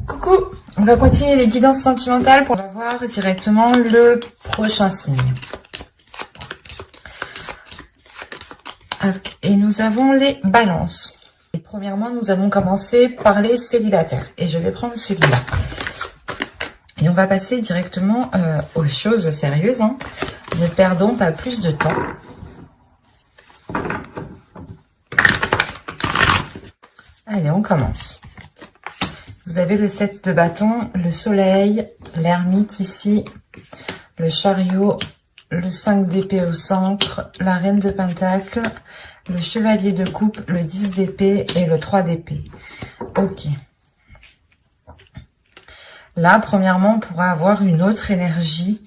Coucou, on va continuer les guidances sentimentales pour voir directement le prochain signe. Et nous avons les balances. Et premièrement, nous allons commencer par les célibataires. Et je vais prendre celui-là. Et on va passer directement aux choses sérieuses. Ne perdons pas plus de temps. Allez, on commence. Vous avez le 7 de bâton, le soleil, l'ermite ici, le chariot, le 5 d'épée au centre, la reine de pentacle, le chevalier de coupe, le 10 d'épée et le 3 d'épée. Ok. Là, premièrement, on pourra avoir une autre énergie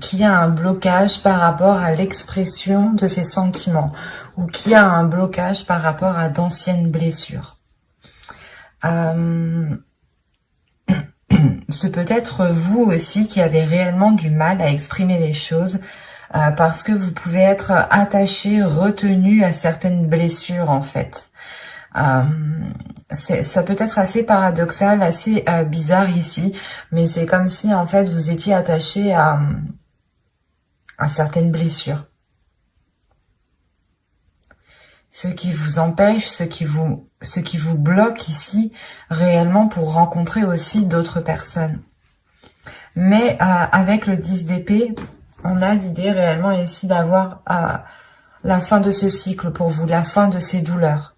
qui a un blocage par rapport à l'expression de ses sentiments ou qui a un blocage par rapport à d'anciennes blessures. C'est peut-être vous aussi qui avez réellement du mal à exprimer les choses parce que vous pouvez être attaché, retenu à certaines blessures en fait. Ça peut être assez paradoxal, assez bizarre ici, mais c'est comme si en fait vous étiez attaché à certaines blessures. Ce qui vous empêche, ce qui vous bloque ici réellement pour rencontrer aussi d'autres personnes. Mais avec le 10 d'épée, on a l'idée réellement ici d'avoir la fin de ce cycle pour vous, la fin de ces douleurs.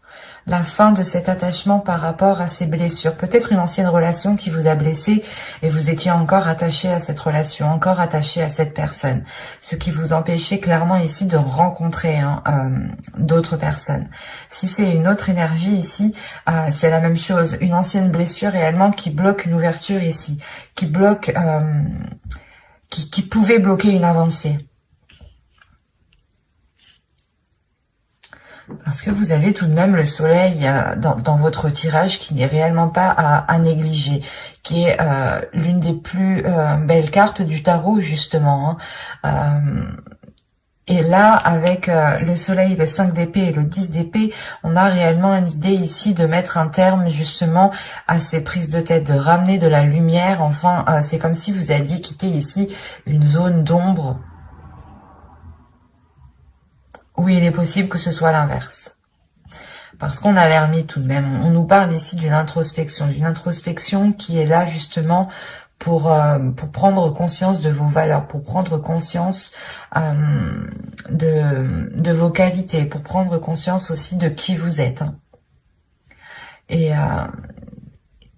La fin de cet attachement par rapport à ces blessures. Peut-être une ancienne relation qui vous a blessé et vous étiez encore attaché à cette relation, encore attaché à cette personne. Ce qui vous empêchait clairement ici de rencontrer d'autres personnes. Si c'est une autre énergie ici, c'est la même chose. Une ancienne blessure réellement qui bloque une ouverture ici, qui bloque, qui pouvait bloquer une avancée. Parce que vous avez tout de même le soleil dans votre tirage qui n'est réellement pas à négliger, qui est l'une des plus belles cartes du tarot justement. Et là, avec le soleil, le 5 d'épée et le 10 d'épée, on a réellement une idée ici de mettre un terme justement à ces prises de tête, de ramener de la lumière. Enfin, c'est comme si vous alliez quitter ici une zone d'ombre où il est possible que ce soit l'inverse. Parce qu'on a l'ermite tout de même. On nous parle ici d'une introspection qui est là justement pour prendre conscience de vos valeurs, pour prendre conscience de vos qualités, pour prendre conscience aussi de qui vous êtes. Et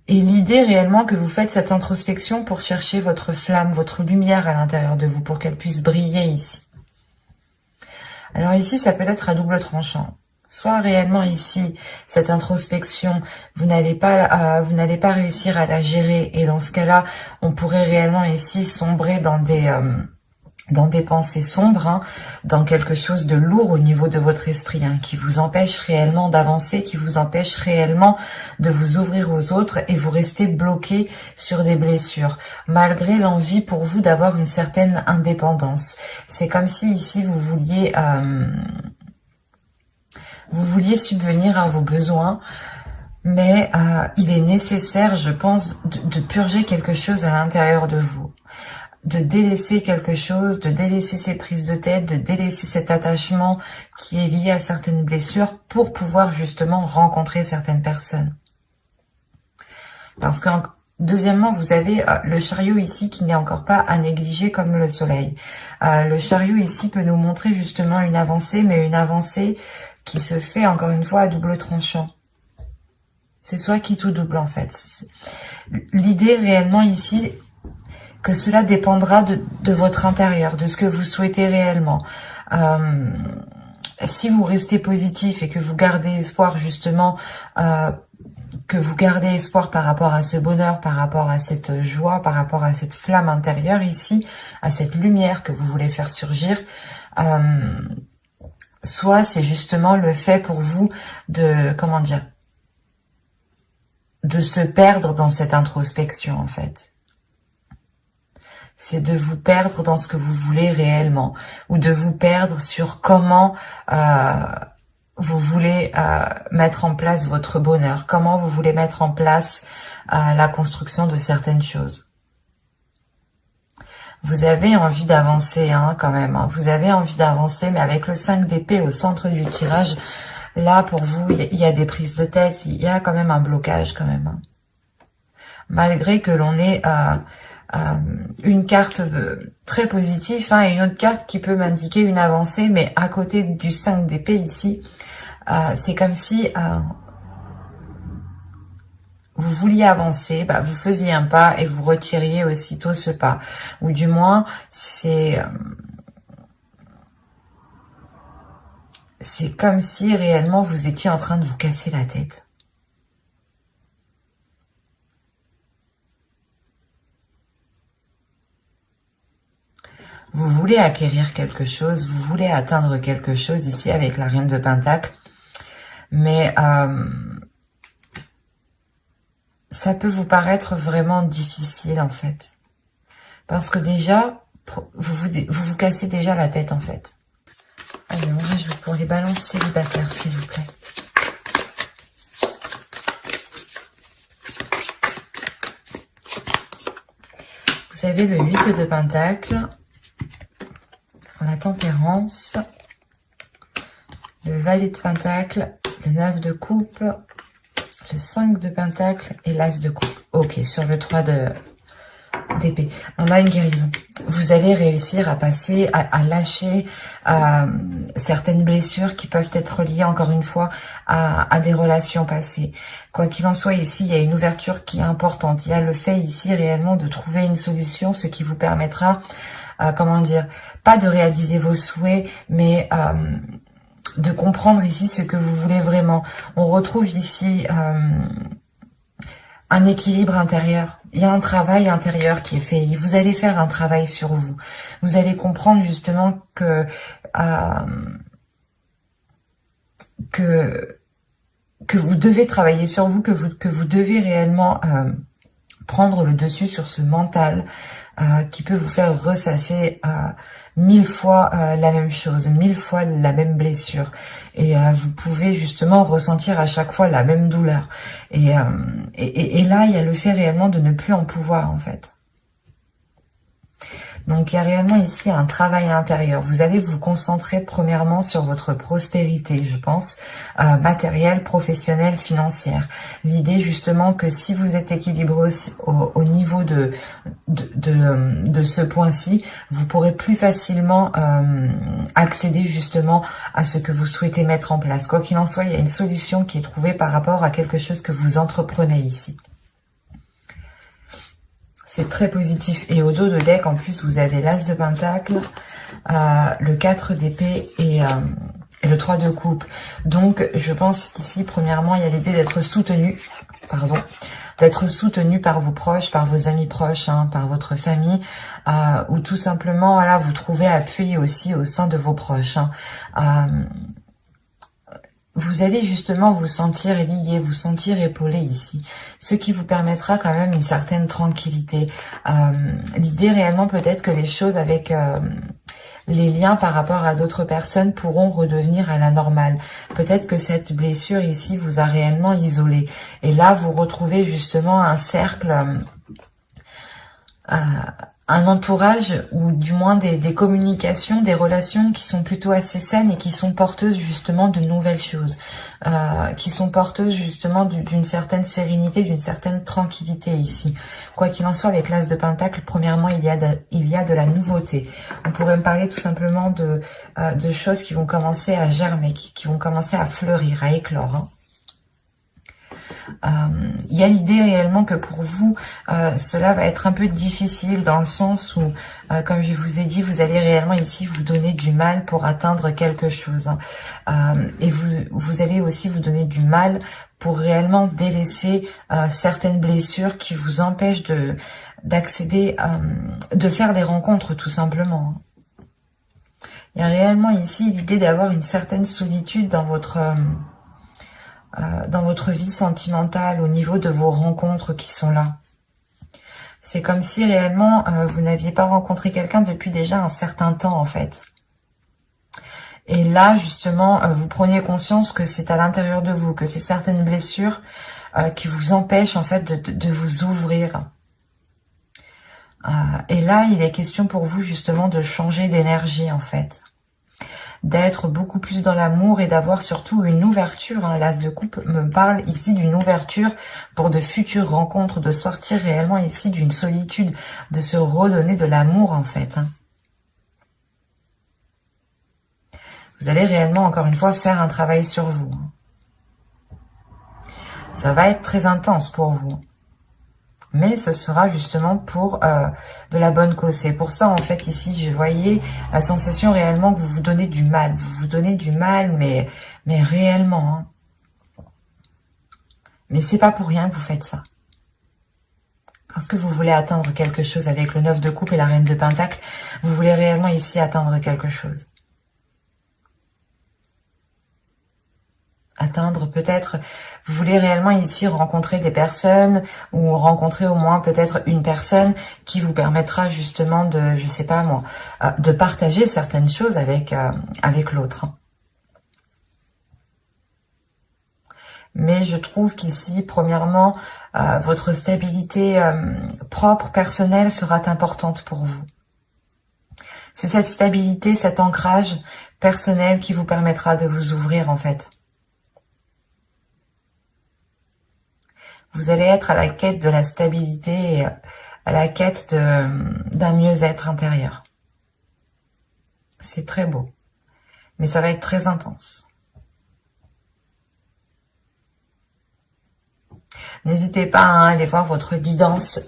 l'idée réellement que vous faites cette introspection pour chercher votre flamme, votre lumière à l'intérieur de vous, pour qu'elle puisse briller ici. Alors ici, ça peut être à double tranchant. Soit réellement ici, cette introspection, vous n'allez pas réussir à la gérer. Et dans ce cas-là, on pourrait réellement ici sombrer dans des pensées sombres, dans quelque chose de lourd au niveau de votre esprit, qui vous empêche réellement d'avancer, qui vous empêche réellement de vous ouvrir aux autres et vous restez bloqué sur des blessures, malgré l'envie pour vous d'avoir une certaine indépendance. C'est comme si ici vous vouliez subvenir à vos besoins, mais il est nécessaire, je pense, de purger quelque chose à l'intérieur de vous. De délaisser quelque chose, de délaisser ces prises de tête, de délaisser cet attachement qui est lié à certaines blessures pour pouvoir justement rencontrer certaines personnes. Parce que, deuxièmement, vous avez le chariot ici qui n'est encore pas à négliger comme le soleil. Le chariot ici peut nous montrer justement une avancée, mais une avancée qui se fait encore une fois à double tranchant. C'est soit quitte ou double en fait. L'idée réellement ici, que cela dépendra de votre intérieur, de ce que vous souhaitez réellement. Si vous restez positif et que vous gardez espoir justement, par rapport à ce bonheur, par rapport à cette joie, par rapport à cette flamme intérieure ici, à cette lumière que vous voulez faire surgir, soit c'est justement le fait pour vous de, de se perdre dans cette introspection en fait. C'est de vous perdre dans ce que vous voulez réellement, ou de vous perdre sur comment vous voulez mettre en place votre bonheur, comment vous voulez mettre en place la construction de certaines choses. Vous avez envie d'avancer quand même, hein. Vous avez envie d'avancer, mais avec le 5 d'épée au centre du tirage, là pour vous, il y a des prises de tête, il y a quand même un blocage quand même, hein. Malgré que l'on ait une carte très positive et une autre carte qui peut m'indiquer une avancée, mais à côté du 5 d'épée ici, c'est comme si vous vouliez avancer, vous faisiez un pas et vous retiriez aussitôt ce pas. Ou du moins, c'est comme si réellement vous étiez en train de vous casser la tête. Vous voulez acquérir quelque chose, vous voulez atteindre quelque chose ici avec la Reine de Pentacle, mais ça peut vous paraître vraiment difficile en fait. Parce que déjà, vous cassez déjà la tête en fait. Allez, on va jouer pour les balances célibataires s'il vous plaît. Vous avez le 8 de Pentacle, la Tempérance, le Valet de Pentacle, le 9 de Coupe, le 5 de Pentacle et l'As de Coupe. Ok, sur le 3 d'épée, on a une guérison. Vous allez réussir à passer, à lâcher certaines blessures qui peuvent être liées encore une fois à des relations passées. Quoi qu'il en soit, ici, il y a une ouverture qui est importante. Il y a le fait ici réellement de trouver une solution, ce qui vous permettra, comment dire, pas de réaliser vos souhaits, mais de comprendre ici ce que vous voulez vraiment. On retrouve ici un équilibre intérieur. Il y a un travail intérieur qui est fait. Vous allez faire un travail sur vous. Vous allez comprendre justement que vous devez travailler sur vous, que vous devez réellement prendre le dessus sur ce mental qui peut vous faire ressasser 1000 fois la même chose, 1000 fois la même blessure. Et vous pouvez justement ressentir à chaque fois la même douleur. Et là, il y a le fait réellement de ne plus en pouvoir, en fait. Donc, il y a réellement ici un travail intérieur. Vous allez vous concentrer premièrement sur votre prospérité, je pense, matérielle, professionnelle, financière. L'idée justement que si vous êtes équilibré au niveau de ce point-ci, vous pourrez plus facilement accéder justement à ce que vous souhaitez mettre en place. Quoi qu'il en soit, il y a une solution qui est trouvée par rapport à quelque chose que vous entreprenez ici. C'est très positif. Et au dos de deck, en plus, vous avez l'As de Pentacle, le 4 d'épée et le 3 de coupe. Donc, je pense qu'ici, premièrement, il y a l'idée d'être soutenu, d'être soutenu par vos proches, par vos amis proches, par votre famille, ou tout simplement, voilà, vous trouvez appui aussi au sein de vos proches. Vous allez justement vous sentir lié, vous sentir épaulé ici, ce qui vous permettra quand même une certaine tranquillité. L'idée réellement peut-être que les choses avec les liens par rapport à d'autres personnes pourront redevenir à la normale. Peut-être que cette blessure ici vous a réellement isolé. Et là, vous retrouvez justement un cercle, un entourage ou du moins des communications, des relations qui sont plutôt assez saines et qui sont porteuses justement de nouvelles choses, qui sont porteuses justement d'une certaine sérénité, d'une certaine tranquillité ici. Quoi qu'il en soit, avec l'As de Pentacle, premièrement, il y a de la nouveauté. On pourrait me parler tout simplement de choses qui vont commencer à germer, qui vont commencer à fleurir, à éclore. Il y a l'idée réellement que pour vous, cela va être un peu difficile dans le sens où, comme je vous ai dit, vous allez réellement ici vous donner du mal pour atteindre quelque chose. Et vous allez aussi vous donner du mal pour réellement délaisser certaines blessures qui vous empêchent d'accéder, de faire des rencontres tout simplement. Il y a réellement ici l'idée d'avoir une certaine solitude dans votre vie sentimentale, au niveau de vos rencontres qui sont là. C'est comme si réellement vous n'aviez pas rencontré quelqu'un depuis déjà un certain temps en fait. Et là, justement, vous preniez conscience que c'est à l'intérieur de vous, que c'est certaines blessures qui vous empêchent en fait de vous ouvrir. Et là, il est question pour vous justement de changer d'énergie en fait. D'être beaucoup plus dans l'amour et d'avoir surtout une ouverture. Hein. L'As de coupe me parle ici d'une ouverture pour de futures rencontres, de sortir réellement ici d'une solitude, de se redonner de l'amour en fait. Hein. Vous allez réellement, encore une fois, faire un travail sur vous. Ça va être très intense pour vous. Mais ce sera justement pour de la bonne cause. C'est pour ça, en fait, ici, je voyais la sensation réellement que vous vous donnez du mal. Vous vous donnez du mal, mais réellement. Hein. Mais c'est pas pour rien que vous faites ça. Parce que vous voulez atteindre quelque chose avec le 9 de coupe et la reine de pentacle. Vous voulez réellement ici atteindre quelque chose. Atteindre peut-être, vous voulez réellement ici rencontrer des personnes ou rencontrer au moins peut-être une personne qui vous permettra justement de, je sais pas moi, de partager certaines choses avec l'autre. Mais je trouve qu'ici, premièrement, votre stabilité propre, personnelle sera importante pour vous. C'est cette stabilité, cet ancrage personnel qui vous permettra de vous ouvrir en fait. Vous allez être à la quête de la stabilité et à la quête d'un mieux-être intérieur. C'est très beau, mais ça va être très intense. N'hésitez pas à aller voir votre guidance,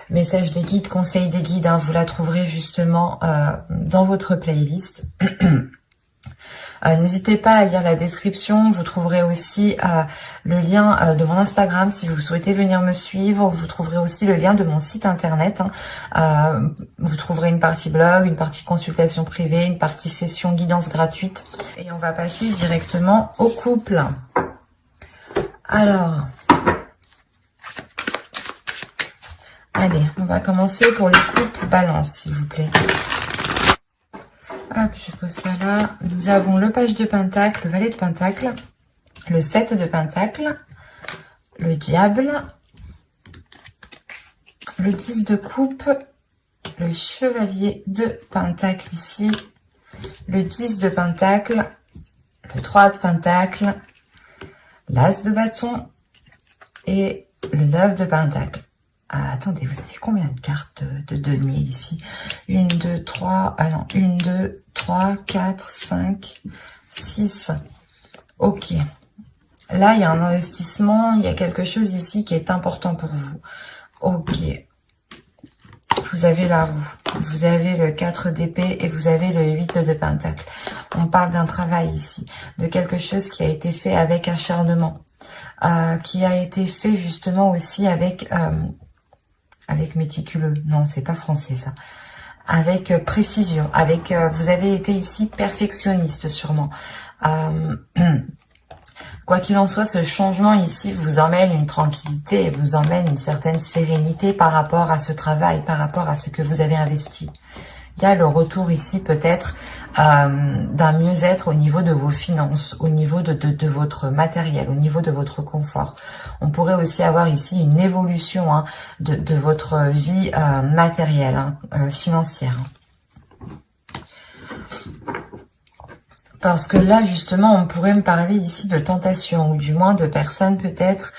message des guides, conseil des guides, hein, vous la trouverez justement dans votre playlist. N'hésitez pas à lire la description, vous trouverez aussi le lien de mon Instagram si vous souhaitez venir me suivre, vous trouverez aussi le lien de mon site internet, hein. Vous trouverez une partie blog, une partie consultation privée, une partie session guidance gratuite et on va passer directement au couple. Alors, allez, on va commencer pour le couple balance s'il vous plaît. Hop, je pose ça là. Nous avons le page de pentacle, le valet de pentacle, le 7 de pentacle, le diable, le 10 de coupe, le chevalier de pentacle ici, le 10 de pentacle, le 3 de pentacle, l'as de bâton et le 9 de pentacle. Ah, attendez, vous avez combien de cartes de denier ici? 1, 2, 3, ah non, 1, 2, 3, 4, 5, 6. Ok. Là, il y a un investissement, il y a quelque chose ici qui est important pour vous. Ok. Vous avez la roue, vous avez le 4 d'épée et vous avez le 8 de pentacle. On parle d'un travail ici, de quelque chose qui a été fait avec acharnement, qui a été fait justement aussi avec méticuleux. Non, c'est pas français ça. Avec précision, avec vous avez été ici perfectionniste sûrement. Quoi qu'il en soit, ce changement ici vous emmène une tranquillité et vous emmène une certaine sérénité par rapport à ce travail, par rapport à ce que vous avez investi. Il y a le retour ici peut-être d'un mieux-être au niveau de vos finances, au niveau de votre matériel, au niveau de votre confort. On pourrait aussi avoir ici une évolution hein, de votre vie matérielle, hein, financière. Parce que là, justement, on pourrait me parler ici de tentation, ou du moins de personnes peut-être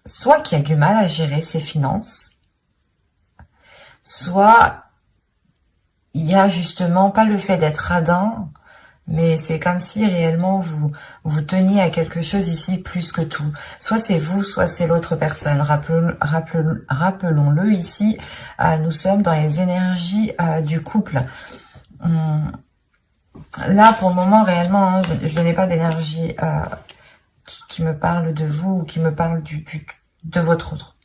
soit qui a du mal à gérer ses finances, soit il y a justement pas le fait d'être radin, mais c'est comme si réellement vous teniez à quelque chose ici plus que tout. Soit c'est vous, soit c'est l'autre personne. Rappelons-le ici, nous sommes dans les énergies du couple. Là, pour le moment, réellement, hein, je n'ai pas d'énergie qui me parle de vous ou qui me parle de votre autre.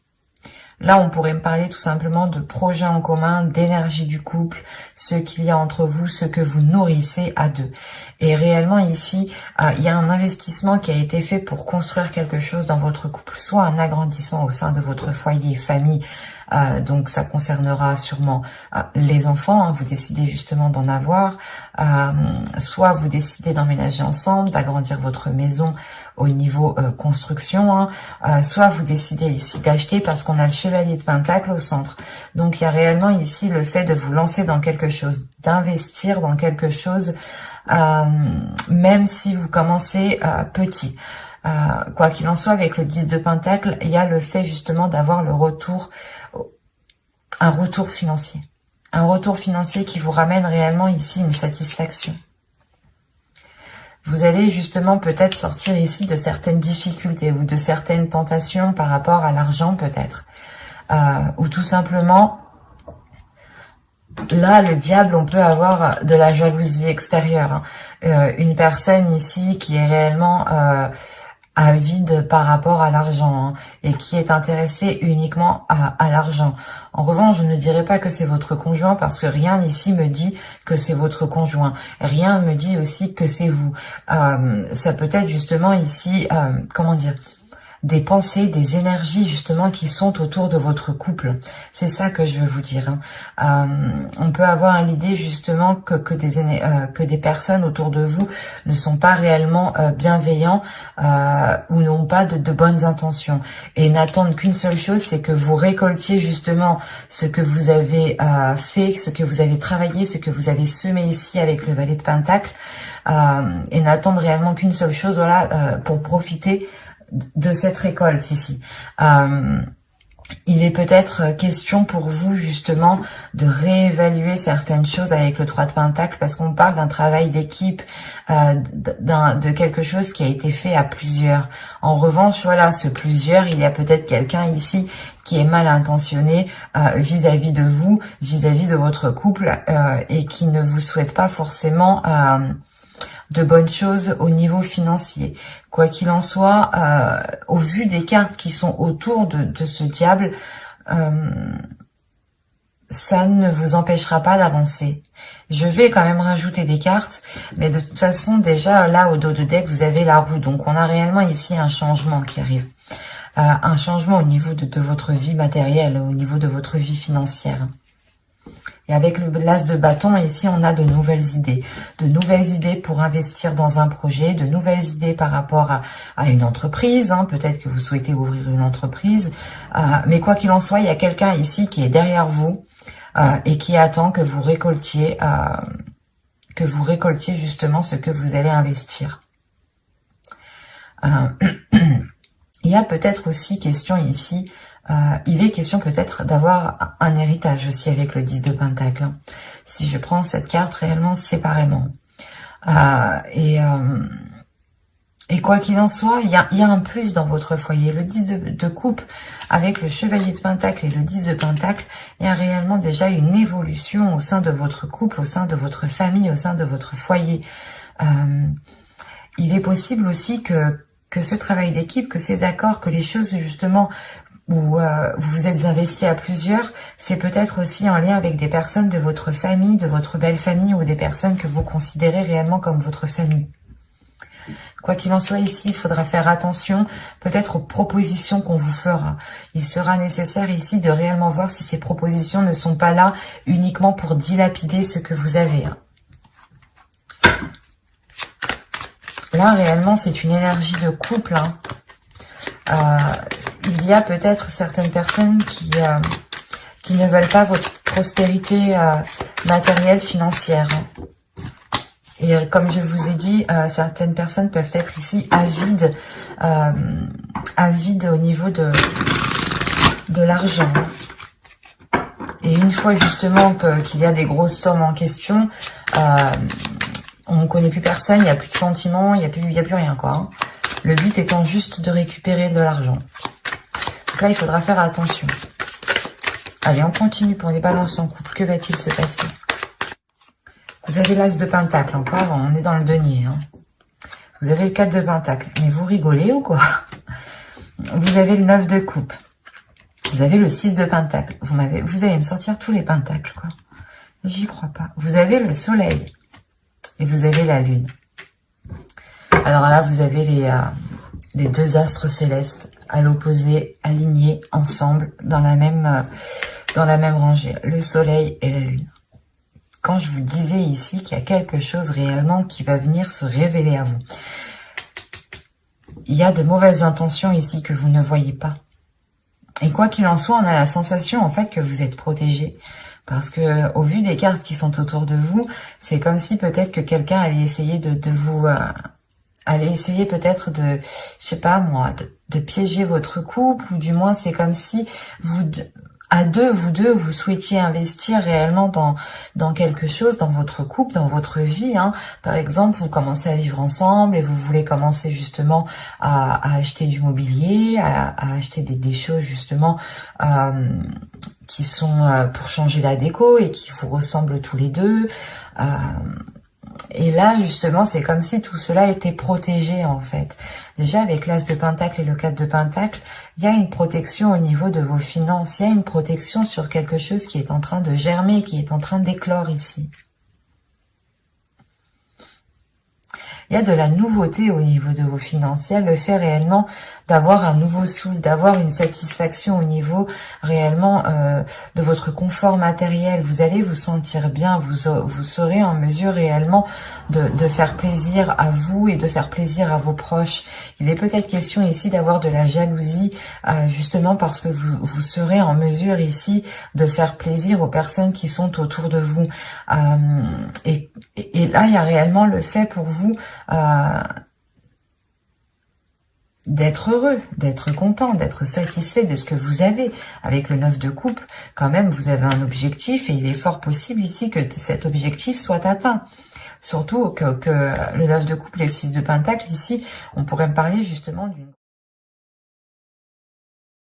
Là, on pourrait me parler tout simplement de projets en commun, d'énergie du couple, ce qu'il y a entre vous, ce que vous nourrissez à deux. Et réellement ici, il y a un investissement qui a été fait pour construire quelque chose dans votre couple, soit un agrandissement au sein de votre foyer, famille. Donc ça concernera sûrement les enfants, hein, vous décidez justement d'en avoir, soit vous décidez d'emménager ensemble, d'agrandir votre maison au niveau construction, hein, soit vous décidez ici d'acheter parce qu'on a le chevalier de Pentacle au centre. Donc il y a réellement ici le fait de vous lancer dans quelque chose, d'investir dans quelque chose, même si vous commencez petit. Quoi qu'il en soit, avec le 10 de Pentacle, il y a le fait justement d'avoir le retour, un retour financier. Un retour financier qui vous ramène réellement ici une satisfaction. Vous allez justement peut-être sortir ici de certaines difficultés ou de certaines tentations par rapport à l'argent peut-être. Ou tout simplement, là, le diable, on peut avoir de la jalousie extérieure. Hein. Une personne ici qui est réellement avide par rapport à l'argent, hein, et qui est intéressé uniquement à l'argent. En revanche, je ne dirais pas que c'est votre conjoint parce que rien ici me dit que c'est votre conjoint. Rien me dit aussi que c'est vous. Ça peut être justement ici, comment dire, des pensées, des énergies justement qui sont autour de votre couple. C'est ça que je veux vous dire. Hein. On peut avoir l'idée justement que des personnes autour de vous ne sont pas réellement bienveillants ou n'ont pas de bonnes intentions et n'attendent qu'une seule chose, c'est que vous récoltiez justement ce que vous avez fait, ce que vous avez travaillé, ce que vous avez semé ici avec le valet de Pentacle, et n'attendent réellement qu'une seule chose, voilà, pour profiter de cette récolte ici. Il est peut-être question pour vous justement de réévaluer certaines choses avec le 3 de Pentacle parce qu'on parle d'un travail d'équipe, de quelque chose qui a été fait à plusieurs. En revanche, voilà, ce plusieurs, il y a peut-être quelqu'un ici qui est mal intentionné vis-à-vis de vous, vis-à-vis de votre couple et qui ne vous souhaite pas forcément de bonnes choses au niveau financier. Quoi qu'il en soit, au vu des cartes qui sont autour de ce diable, ça ne vous empêchera pas d'avancer. Je vais quand même rajouter des cartes, mais de toute façon, déjà, là, au dos de deck, vous avez la roue. Donc, on a réellement ici un changement qui arrive. Un changement au niveau de votre vie matérielle, au niveau de votre vie financière. Et avec l'as de bâton, ici, on a de nouvelles idées. De nouvelles idées pour investir dans un projet, de nouvelles idées par rapport à une entreprise. Hein. Peut-être que vous souhaitez ouvrir une entreprise. Mais quoi qu'il en soit, il y a quelqu'un ici qui est derrière vous et qui attend que vous récoltiez justement ce que vous allez investir. Il y a peut-être aussi question ici... il est question peut-être d'avoir un héritage aussi avec le 10 de Pentacle. Hein. Si je prends cette carte réellement séparément. Et quoi qu'il en soit, il y a un plus dans votre foyer. Le 10 de coupe avec le chevalier de Pentacle et le 10 de Pentacle, il y a réellement déjà une évolution au sein de votre couple, au sein de votre famille, au sein de votre foyer. Il est possible aussi que ce travail d'équipe, que ces accords, que les choses justement... où vous vous êtes investi à plusieurs, c'est peut-être aussi en lien avec des personnes de votre famille, de votre belle famille ou des personnes que vous considérez réellement comme votre famille. Quoi qu'il en soit ici, il faudra faire attention peut-être aux propositions qu'on vous fera. Il sera nécessaire ici de réellement voir si ces propositions ne sont pas là uniquement pour dilapider ce que vous avez. Là, réellement, c'est une énergie de couple. Il y a peut-être certaines personnes qui ne veulent pas votre prospérité matérielle, financière. Et comme je vous ai dit, certaines personnes peuvent être ici avides au niveau de l'argent. Et une fois justement qu'il y a des grosses sommes en question, on ne connaît plus personne, il n'y a plus de sentiments, il n'y a plus rien, quoi. Hein. Le but étant juste de récupérer de l'argent. Donc là, il faudra faire attention. Allez, on continue pour les balances en couple. Que va-t-il se passer? Vous avez l'as de Pentacle encore, on est dans le denier. Hein. Vous avez le 4 de Pentacle. Mais vous rigolez ou quoi? Vous avez le 9 de coupe. Vous avez le 6 de Pentacle. Vous allez me sortir tous les pentacles, quoi. J'y crois pas. Vous avez le soleil. Et vous avez la lune. Alors là, vous avez les deux astres célestes à l'opposé, alignés ensemble dans la même rangée. Le soleil et la lune. Quand je vous disais ici qu'il y a quelque chose réellement qui va venir se révéler à vous. Il y a de mauvaises intentions ici que vous ne voyez pas. Et quoi qu'il en soit, on a la sensation en fait que vous êtes protégé. Parce que au vu des cartes qui sont autour de vous, c'est comme si peut-être que quelqu'un allait essayer de vous... allait essayer peut-être de, je sais pas moi, de piéger votre couple. Ou du moins, c'est comme si vous deux, vous souhaitiez investir réellement dans quelque chose, dans votre couple, dans votre vie. Hein. Par exemple, vous commencez à vivre ensemble et vous voulez commencer justement à acheter du mobilier, à acheter des choses justement qui sont pour changer la déco et qui vous ressemblent tous les deux. Et là, justement, c'est comme si tout cela était protégé, en fait. Déjà, avec l'As de Pentacle et le 4 de Pentacle, il y a une protection au niveau de vos finances. Il y a une protection sur quelque chose qui est en train de germer, qui est en train d'éclore ici. Il y a de la nouveauté au niveau de vos finances. Il y a le fait réellement d'avoir un nouveau souffle, d'avoir une satisfaction au niveau réellement de votre confort matériel. Vous allez vous sentir bien, vous serez en mesure réellement de faire plaisir à vous et de faire plaisir à vos proches. Il est peut-être question ici d'avoir de la jalousie, justement parce que vous serez en mesure ici de faire plaisir aux personnes qui sont autour de vous. Et là, il y a réellement le fait pour vous d'être heureux, d'être content, d'être satisfait de ce que vous avez. Avec le 9 de coupe, quand même, vous avez un objectif et il est fort possible ici que cet objectif soit atteint. Surtout que le 9 de coupe et le 6 de pentacle, ici, on pourrait me parler justement d'une...